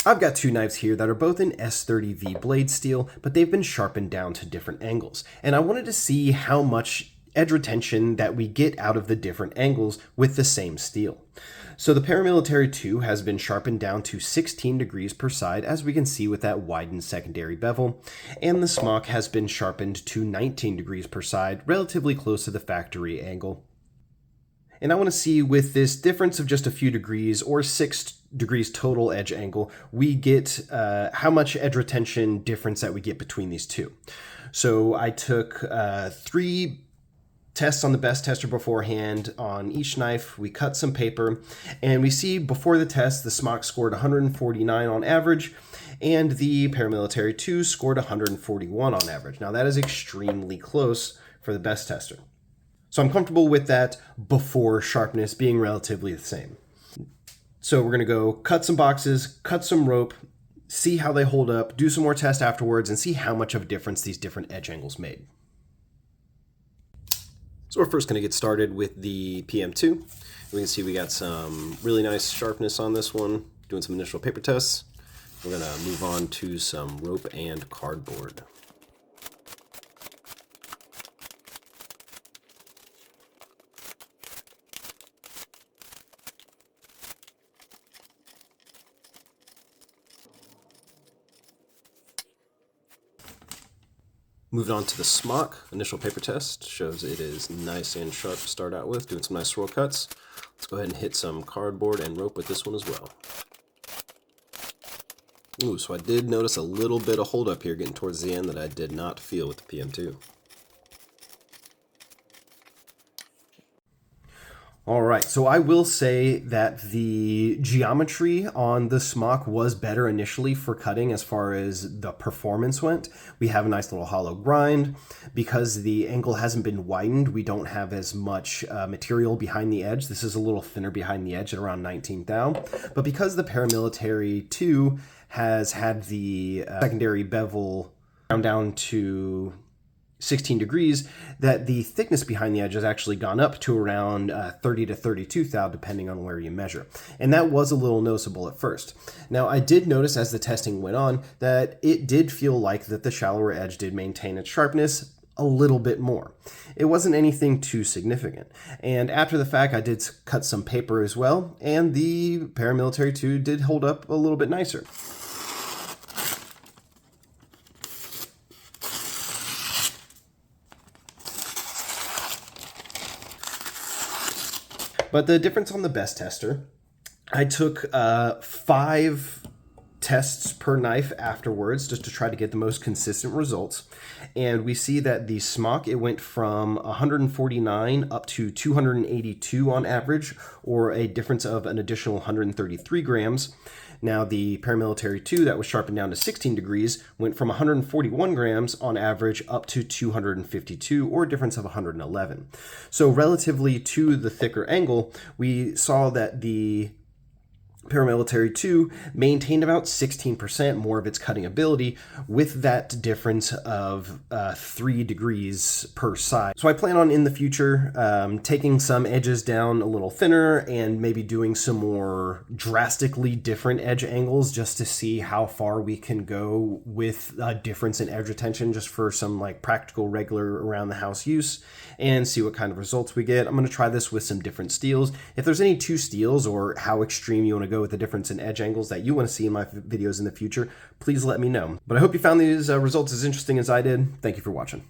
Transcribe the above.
I've got two knives here that are both in S30V blade steel, but they've been sharpened down to different angles. And I wanted to see how much edge retention that we get out of the different angles with the same steel. So the Paramilitary 2 has been sharpened down to 16 degrees per side, as we can see with that widened secondary bevel, and the Smock has been sharpened to 19 degrees per side, relatively close to the factory angle. And I want to see, with this difference of just a few degrees, or 6 degrees total edge angle, we get how much edge retention difference that we get between these two. So I took 3 tests on the best tester beforehand on each knife. We cut some paper, and we see before the test the Smock scored 149 on average, and the Paramilitary 2 scored 141 on average. Now that is extremely close for the best tester. So I'm comfortable with that before sharpness being relatively the same. So we're going to go cut some boxes, cut some rope, see how they hold up, do some more tests afterwards, and see how much of a difference these different edge angles made. So we're first going to get started with the PM2. We can see we got some really nice sharpness on this one, doing some initial paper tests. We're going to move on to some rope and cardboard. Moving on to the Smock, initial paper test shows it is nice and sharp to start out with, doing some nice swirl cuts. Let's go ahead and hit some cardboard and rope with this one as well. Ooh, so I did notice a little bit of hold up here getting towards the end that I did not feel with the PM2. All right, so I will say that the geometry on the Smock was better initially for cutting as far as the performance went. We have a nice little hollow grind. Because the angle hasn't been widened, we don't have as much material behind the edge. This is a little thinner behind the edge at around 19 thou. But because the Paramilitary 2 has had the secondary bevel down to 16 degrees, that the thickness behind the edge has actually gone up to around 30 to 32 thou, depending on where you measure. And that was a little noticeable at first. Now, I did notice as the testing went on that it did feel like that the shallower edge did maintain its sharpness a little bit more. It wasn't anything too significant. And after the fact, I did cut some paper as well, and the Paramilitary 2 did hold up a little bit nicer. But the difference on the best tester, I took 5 tests per knife afterwards just to try to get the most consistent results. And we see that the Smock, it went from 149 up to 282 on average, or a difference of an additional 133 grams. Now the Paramilitary 2 that was sharpened down to 16 degrees went from 141 grams on average up to 252, or a difference of 111. So relatively to the thicker angle, we saw that the Paramilitary 2 maintained about 16% more of its cutting ability with that difference of 3 degrees per side. So I plan on in the future taking some edges down a little thinner and maybe doing some more drastically different edge angles just to see how far we can go with a difference in edge retention, just for some like practical regular around the house use, and see what kind of results we get. I'm going to try this with some different steels. If there's any 2 steels or how extreme you want to go with the difference in edge angles that you want to see in my videos in the future, please let me know. But I hope you found these results as interesting as I did. Thank you for watching.